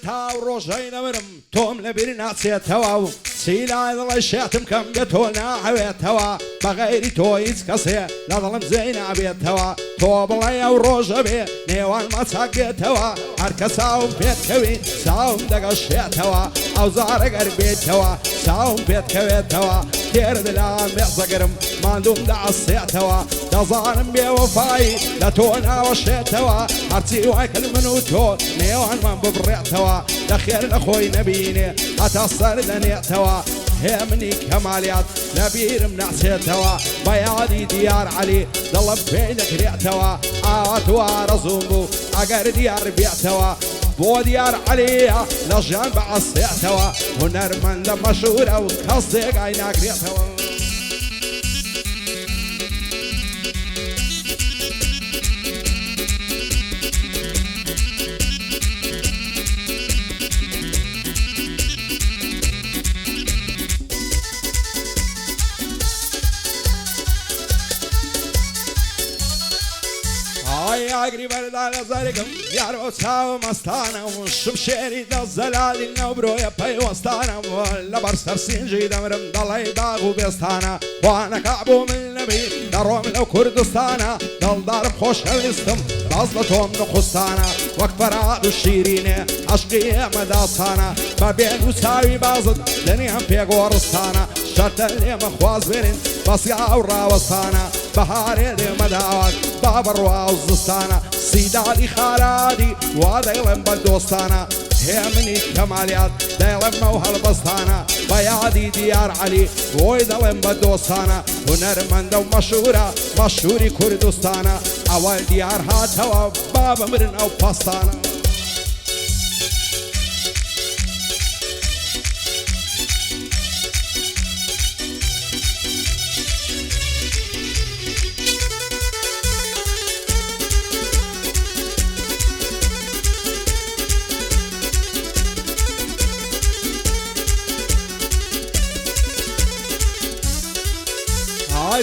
تا ڕۆژەی نەورم تۆم لەبیر ناچێتەوە و سیلای دڵی شێتم کەم بێ تۆ ناحەوێتەوە بەغەیری تۆ هیچ کەسێ لە دڵم جێی نابێتەوە تۆ بڵێ ئەو ڕۆژە بێ نێوان مەچاک بێتەوە هەرکە چاوم پێتکەوی چاوم دەگەشێتەوە ئەو زارەگەر بێتەوە چاوم پێتکەوێتەوە تێردلان بێزەگرم ماندوم دەعسێتەوە دەزانم بێوەفایی لە تۆ ناوەشێتەوە هەرچی وای کرد من و تۆ نێوانمان ببڕێتەوە دەخێر لە خۆی نەبینێ هەتا سەر دەنێتەوە هێ منی کەمالیات لەبیرم ناچێتەوە بە یادی دیار عەلی دڵم پێی دەکرێتەوە ئاوا تو ئارەزووم بوو ئەگەر دیار بێتەوە بۆ دیار عەلیە لە ژیان بەعەسێتەوە هونەرمەندە مەشهورە و کەس دێگای ناگرێتەوە ئاگری بەردا لە زەرگم یارۆ چاوم ئەستانە و شم شێری دەزەلالی نەو برۆیە پەیوەستانە لەبەر سەرسینجی دەمرم دەڵێ باغ و بێستانە خوانەکە بۆ من نەبی دەڕۆم لەو کوردستانە دڵدارم خۆشەویستم باز لە تۆم نخستانە وەک فەرهاد و شیرینێ عەشقی ئێمە داستانە بە بێن و چاوی بازت دنیام پێگۆڕستانە شەرتە لێمە خواز بێنین بەسیا و ڕاوەستانە بەهارێ لێمە داوات با بڕوا و زستانە سیدادی خارادی وا دەیڵێم بە دۆستانە هێ منی کەمالیات دەیڵێم ئەو هەڵبەستانە بە یادی دیار عەلی بۆی دەڵێم بە دۆستانە هونەرمەندە و مەشهورە مەشهوری کوردستانە ئەوەی دیار هاتەوە با بمرن ئەو پەستانە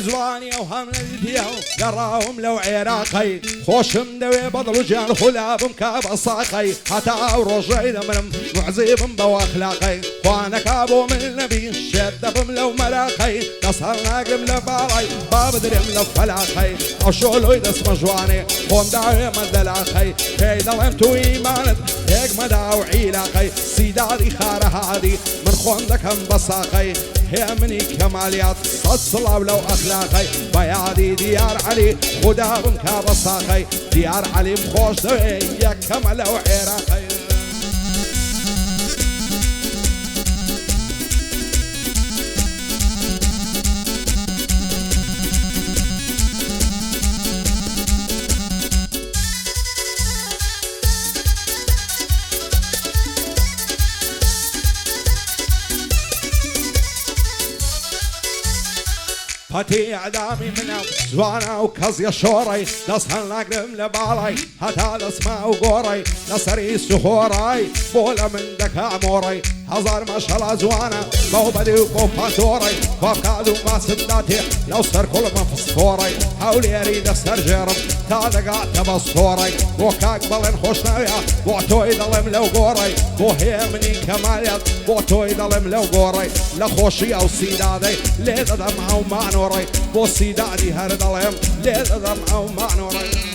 جوانی ئەو هەم لەدیە و گەڕاوم لەو عێراقەی خۆشم دەوێ بەدڵ و گیان خولابم کا بە ساقەی هەتا ئەو ڕۆژەی دەمرم موعزیبم بەو ئەخلاقەی خوانەکا بۆ من نەبی شێت دەبم لەو مەراقەی دەست هەڵناگرم لە باڵای با بدرێم لە فەلاقەی ئەو شۆلۆی دەستمە جوانێ خۆم داوێمە دەلاقەی پێی دەڵێم تو ئیمانت هێگمەدا و عیلاقەی سیدادی خارەهادی من خۆم دەکەم بە ساقەی هێ منی کەمالیات سەد سڵاو لەو ئەخلاقەی بە یادی دیار عەلی خودا بم کا بە ساقەی دیار عەلیم خۆش دەوێ یەکەمە لەو عێراقەی هەتی ئەعدامی منە جوانە و کەزیە شۆڕی دەست هەڵناگرم لە باڵی هەتا دەسما و گۆڕی لەسەری سوخۆڕی بۆ لە من دەکا مۆڕی هەزار مەشەڵە جوانە بەو بەدی و بۆ پاتۆڕی بۆکاد و ماسم داتێ لەو سەر کوڵمە فستۆڕی هەولێری دەسەر ژێرم تا دەگاتە بە سۆڕی بۆ کاک بەڵێن خۆشناویە بۆ تۆی دەڵێم لەو گۆڕی بۆ هەیە منی کەمالیات بۆ تۆی دەڵێم لەو گۆڕی لە خۆشی ئەو سیدادەی لێ دەدەم ئەو مانۆڕی بۆ سیدادی هەر دەڵێم لێ دەدەم ئەو مانۆڕی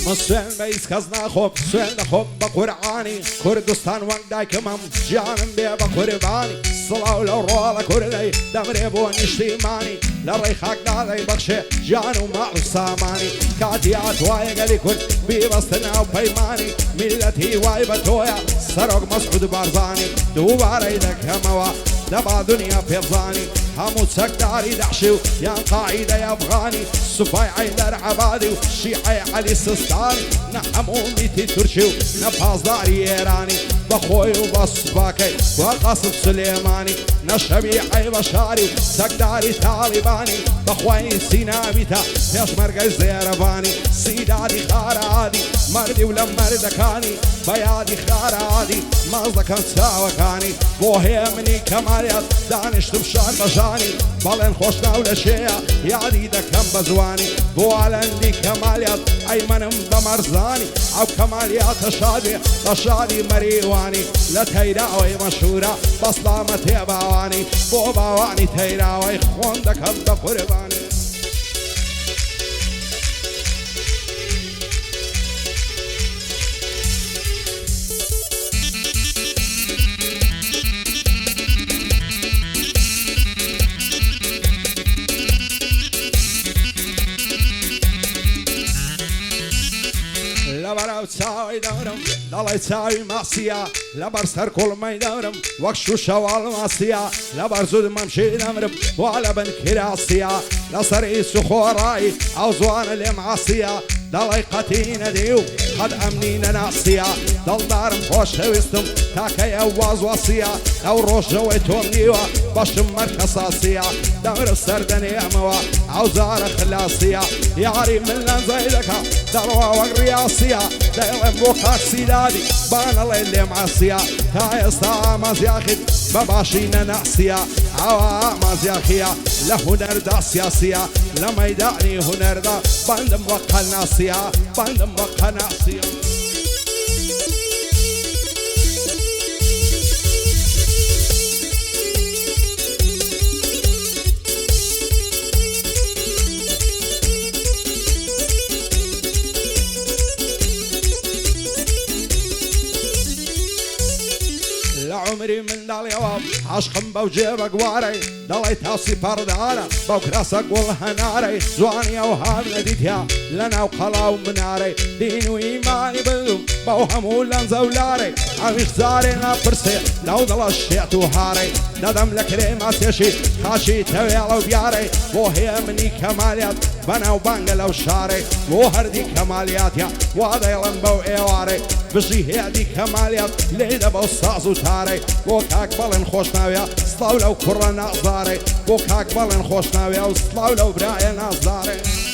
من سوێن بە هیچ کەس ناخۆم سوێن دەخۆم بە قورعانی کوردستان وەک دایکمەم گیانم بێ بە قوربانی سڵاو لەو ڕۆڵە کوردەی دەمرێ بۆ نیشتیمانی لە ڕێی خاکدا دەیبەخشێ گیان و ماڵ و سامانی کاتی هاتوایە گەلی کورد بیبەستە ناو پەیمانی میلەتی وای بە تۆیە سەرۆک مەسعود بارزانی دووبارەی دەکەمەوە دەبا دنیا پێبزانی هەموو چەکداری دەعشی و یان قاعیدەی ئەفغانی سوپای عەیدەر عەبادی و شیعەی عەلی سستانی نە هەموو میتی تورکی و نە پازداری ئێرانی بەخۆی و بە سوپاکەی وە قاسم سلێمانی نە شەبیعەی بەشاری و چەکداری تاڵیبانی بەخوای سیناویتە پێشمەرگەی زێرەبانی سیدادی خارەهادی مردی و لە مەردەکانی بەیادی خارەعادی ماز دەکەن چاوەکانی بۆ هەیە منی کەمالیات دانیشتم شان بەژانی بەڵێن خۆشناو لە شێیە یادی دەکەم بە جوانی بۆ ئالەندی کەمالیات ئەیمەنم بە مەرزانی ئەو کەمالیاتە شادێ بە شادی مەریوانی لە تەیراوەی مەشهورە بەسلامە تێباوانی بۆ باوانی تەیراوەی خۆن دەکەم بە قوربانی لەبەرەو چاوی دەورم دەڵێ چاوی ماسیە لەبەر سەر کوڵمەی دەورم وەک شوشەواڵ ماسیە لەبەر زود مەمشی دەمرم وا لە بن کراسیە لەسەری سوخۆڕایی ئەو زوانە لێم عاسیە دەڵێ قەتینە دی و قەت ئەمنینە ناسیە دڵدارم خۆشەویستم تاکەیە وازواسیە ئەو ڕۆژەوەی تۆم نیوە بەشم مەرکەساسیە دەمرە سەردەنێمەوە ئەو زارە خلاسیە یاری من لەنزەی دەکە دەڕوا وەک ڕیاسیە دەڵێم بۆ کاکسیلادی بانەڵێ لێم عاسیە تا ئێستا ئامازیاخیت بە باشینە ناسیە ئەوە ئامازیاخیە لە هونەردا سیاسیە لە مەیدانی هونەردا بەندم وەک قەناسیە بەندم وەک قەناسیە عمري من داليوام عشقم بوجيبك واري دالي تاسي باردارا بوكراسك والهناري زواني اوهام لديتيا لنا وقلاو مناري دين وإيماني بلوم بوهمو لنزولاري عميش زارينا برسي لو دل الشيط وهاري ندم لكريمات يشي خاشي تويالو بياري وهي مني كماليات بنا وبانجلو شاري وهردي كماليات يا وهذا يلنبو ايواري بشي هادي كماليات ليدا بوصاز وتاري وكاك بالن خوشناويا سلاو لو كرة نازاري وكاك بالن خوشناويا وسلاو لو برايا نازاري